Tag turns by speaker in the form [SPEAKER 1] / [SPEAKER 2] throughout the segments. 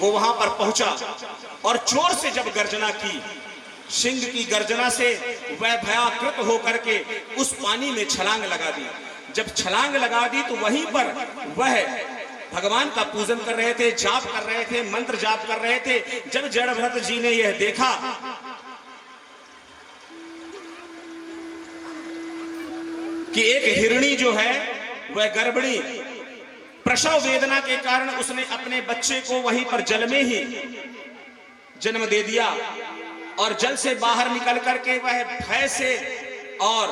[SPEAKER 1] वो वहां पर पहुंचा और जोर से जब गर्जना की, सिंह की गर्जना से वह भयाकृत होकर के उस पानी में छलांग लगा दी। जब छलांग लगा दी तो वहीं पर वह भगवान का पूजन कर रहे थे, जाप कर रहे थे, मंत्र जाप कर रहे थे। जब जड़भरत जी ने यह देखा कि एक हिरणी जो है वह गर्भिणी, प्रसव वेदना के कारण उसने अपने बच्चे को वहीं पर जल में ही जन्म दे दिया और जल से बाहर निकल करके वह भय से और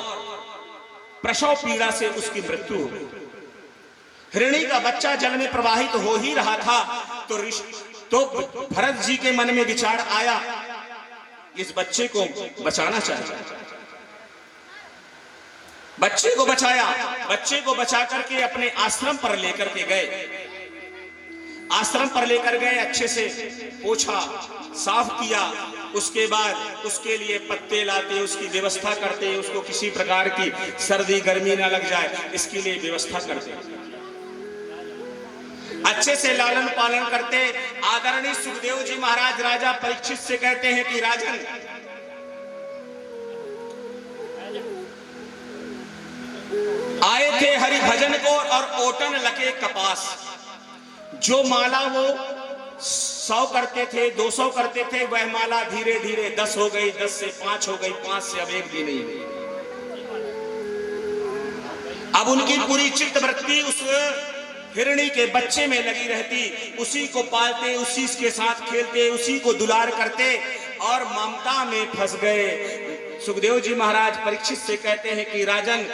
[SPEAKER 1] प्रसव पीड़ा से उसकी मृत्यु हो गई। हिरणी का बच्चा जल में प्रवाहित हो ही रहा था तो भरत जी के मन में विचार आया, इस बच्चे को बचाना चाहिए। बच्चे को बचाया, बच्चे को बचा करके अपने आश्रम पर लेकर के गए। आश्रम पर लेकर गए, अच्छे से पोछा साफ किया, उसके बाद उसके लिए पत्ते लाते, उसकी व्यवस्था करते, उसको किसी प्रकार की सर्दी गर्मी ना लग जाए इसके लिए व्यवस्था करते, अच्छे से लालन पालन करते। आदरणीय सुखदेव जी महाराज राजा परीक्षित से कहते हैं कि राजन, आए थे हरि भजन को और ओटन लगे कपास। जो माला वो 100 करते थे, 200 करते थे, वह माला धीरे धीरे 10 हो गई, 10 से 5 हो गई, 5 से अब 1 भी नहीं हुई। अब उनकी पूरी चित्त वृत्ति उस हिरणी के बच्चे में लगी रहती, उसी को पालते, उसी के साथ खेलते, उसी को दुलार करते और ममता में फंस गए। सुखदेव जी महाराज परीक्षित से कहते हैं कि राजन,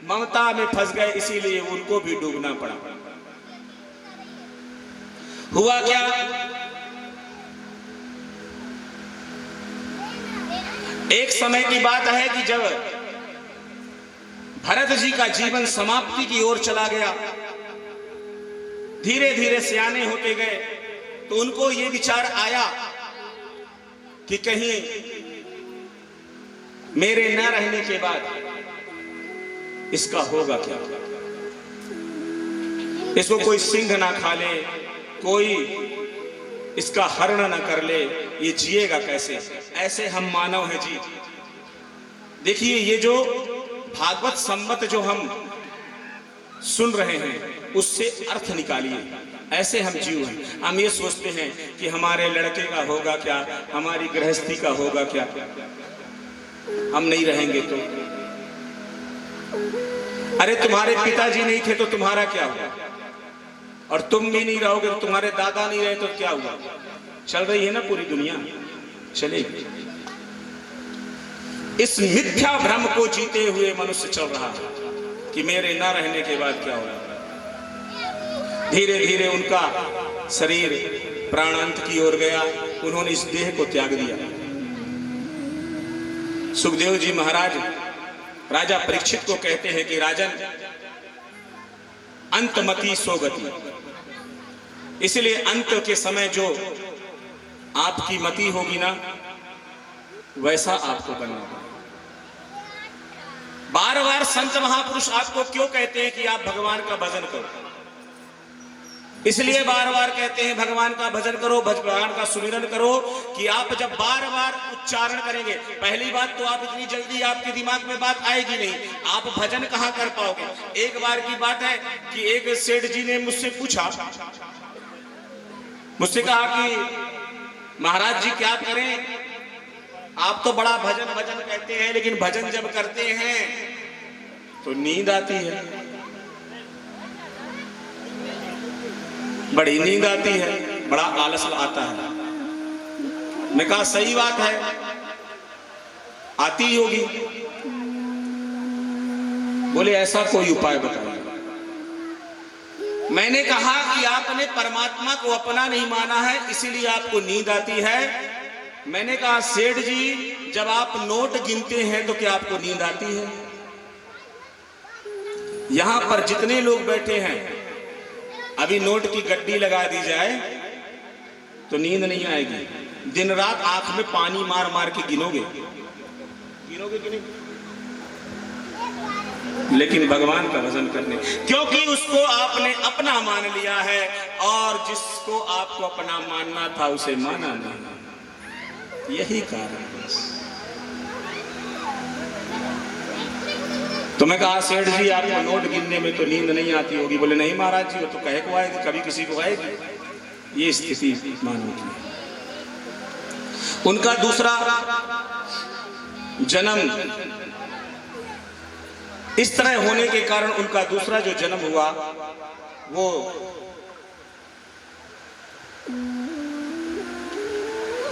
[SPEAKER 1] ममता में फंस गए, इसीलिए उनको भी डूबना पड़ा। हुआ क्या, एक समय की बात है कि जब भरत जी का जीवन समाप्ति की ओर चला गया, धीरे धीरे सियाने होते गए, तो उनको ये विचार आया कि कहीं मेरे न रहने के बाद इसका होगा क्या, इसको कोई सिंह ना खा ले, कोई इसका हरण ना कर ले, ये जिएगा कैसे। ऐसे हम मानव हैं जी। देखिए, ये जो भागवत संबत जो हम सुन रहे हैं उससे अर्थ निकालिए। ऐसे हम जीव हैं, हम ये सोचते हैं कि हमारे लड़के का होगा क्या, हमारी गृहस्थी का होगा क्या, हम नहीं रहेंगे तो। अरे तुम्हारे पिताजी नहीं थे तो तुम्हारा क्या हुआ, और तुम भी नहीं रहोगे तो तुम्हारे दादा नहीं रहे तो क्या हुआ। चल रही है ना पूरी दुनिया, चलेगी। इस मिथ्या भ्रम को जीते हुए मनुष्य चल रहा है कि मेरे ना रहने के बाद क्या होगा। धीरे धीरे उनका शरीर प्राणांत की ओर गया, उन्होंने इस देह को त्याग दिया। सुखदेव जी महाराज राजा परीक्षित को कहते हैं कि राजन, अंतमति सोगति, इसलिए अंत के समय जो आपकी मति होगी ना, वैसा आपको बनना होगा। बार बार संत महापुरुष आपको क्यों कहते हैं कि आप भगवान का भजन करो, इसलिए बार बार कहते हैं भगवान का भजन करो, भगवान का सुमिरन करो, कि आप जब बार बार उच्चारण करेंगे, पहली बात तो आप इतनी जल्दी आपके दिमाग में बात आएगी नहीं, आप भजन कहां कर पाओगे। एक बार की बात है कि एक सेठ जी ने मुझसे पूछा, मुझसे कहा कि महाराज जी क्या करें, आप तो बड़ा भजन भजन कहते हैं, लेकिन भजन जब करते हैं तो नींद आती है, बड़ी नींद आती है, बड़ा आलस आता है। मैं कहा सही बात है, आती होगी। बोले ऐसा कोई उपाय बताइए। मैंने कहा कि आपने परमात्मा को अपना नहीं माना है, इसीलिए आपको नींद आती है। मैंने कहा सेठ जी, जब आप नोट गिनते हैं तो क्या आपको नींद आती है। यहां पर जितने लोग बैठे हैं, अभी नोट की गड्डी लगा दी जाए तो नींद नहीं आएगी। दिन रात आंख में पानी मार मार के गिनोगे कि नहीं? लेकिन भगवान का भजन करने, क्योंकि उसको आपने अपना मान लिया है और जिसको आपको अपना मानना था उसे माना नहीं। यही कारण है। तो मैं कहा सेठ जी आपको नोट गिनने में तो नींद नहीं आती होगी। बोले नहीं महाराज जी, वो तो कहे को आएगी, कभी किसी को आएगी। ये स्थिति मानो की। उनका दूसरा जन्म इस तरह होने के कारण उनका दूसरा जो जन्म हुआ वो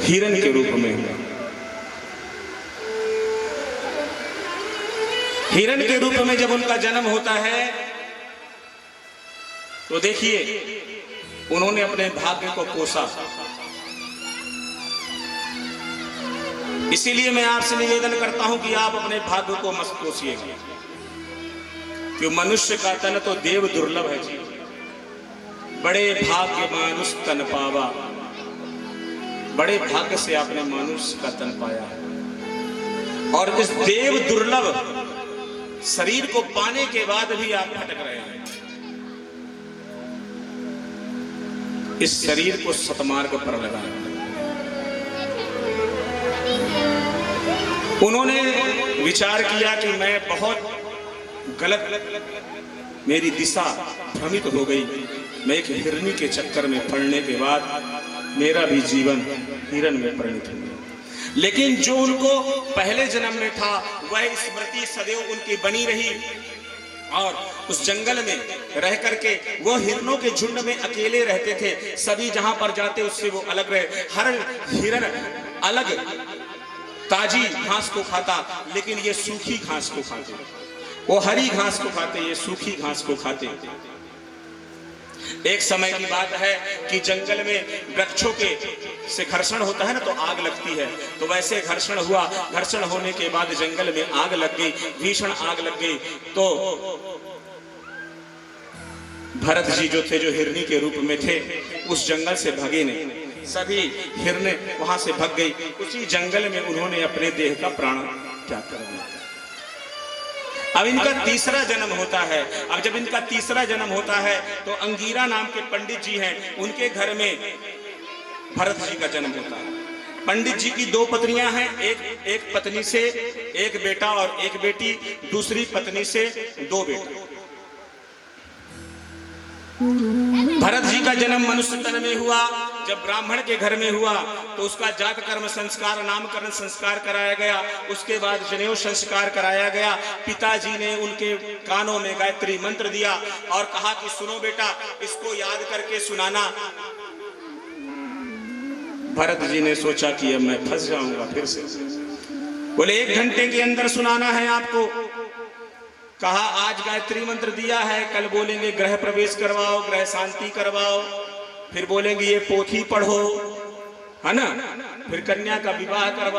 [SPEAKER 1] हिरण के रूप में हुआ। हिरण के रूप में जब उनका जन्म होता है तो देखिए उन्होंने अपने भाग्य को कोसा। इसीलिए मैं आपसे निवेदन करता हूं कि आप अपने भाग्य को मत कोसिएगा, क्यों मनुष्य का तन तो देव दुर्लभ है जी। बड़े भाग्य मानुष तन पावा, बड़े भाग्य से आपने मनुष्य का तन पाया है और इस देव दुर्लभ शरीर को पाने के बाद भी आप भटक रहे हैं। इस शरीर को सतमार्ग पर लगाया। उन्होंने विचार किया कि मैं बहुत गलत, मेरी दिशा भ्रमित हो गई। मैं एक हिरनी के चक्कर में पड़ने के बाद मेरा भी जीवन हिरण में परिणत हो गया। लेकिन जो उनको पहले जन्म में था वह स्मृति सदैव उनकी बनी रही और उस जंगल में रह करके वो हिरणों के झुंड में अकेले रहते थे। सभी जहां पर जाते उससे वो अलग रहे। हर हिरण अलग ताजी घास को खाता, लेकिन ये सूखी घास को खाते। वो हरी घास को खाते, ये सूखी घास को खाते। एक समय की बात है कि जंगल में वृक्षों के से घर्षण होता है ना, तो आग लगती है। तो वैसे घर्षण हुआ। घर्षण होने के बाद जंगल में आग लग गई, भीषण आग लग गई। तो भरत जी जो थे, जो हिरनी के रूप में थे, उस जंगल से भागे नहीं। सभी हिरने वहां से भाग गई। उसी जंगल में उन्होंने अपने देह का प्राण त्याग कर दिया। अब इनका तीसरा जन्म होता है। अब जब इनका तीसरा जन्म होता है तो अंगीरा नाम के पंडित जी हैं, उनके घर में भरत जी का जन्म होता है। पंडित जी की दो पत्नियां हैं, एक पत्नी से एक बेटा और एक बेटी, दूसरी पत्नी से दो बेटे। भरत जी का जन्म मनुष्य तन में हुआ। जब ब्राह्मण के घर में हुआ तो उसका जात कर्म संस्कार, नामकरण संस्कार कराया गया। उसके बाद जनेऊ संस्कार कराया गया। पिताजी ने उनके कानों में गायत्री मंत्र दिया और कहा कि सुनो बेटा, इसको याद करके सुनाना। भरत जी ने सोचा कि अब मैं फंस जाऊंगा फिर से। बोले 1 घंटे के अंदर सुनाना है आपको। कहा आज गायत्री मंत्र दिया है, कल बोलेंगे गृह प्रवेश करवाओ, गृह शांति करवाओ, फिर बोलेंगे ये पोथी पढ़ो, है ना, फिर कन्या का विवाह करवाओ।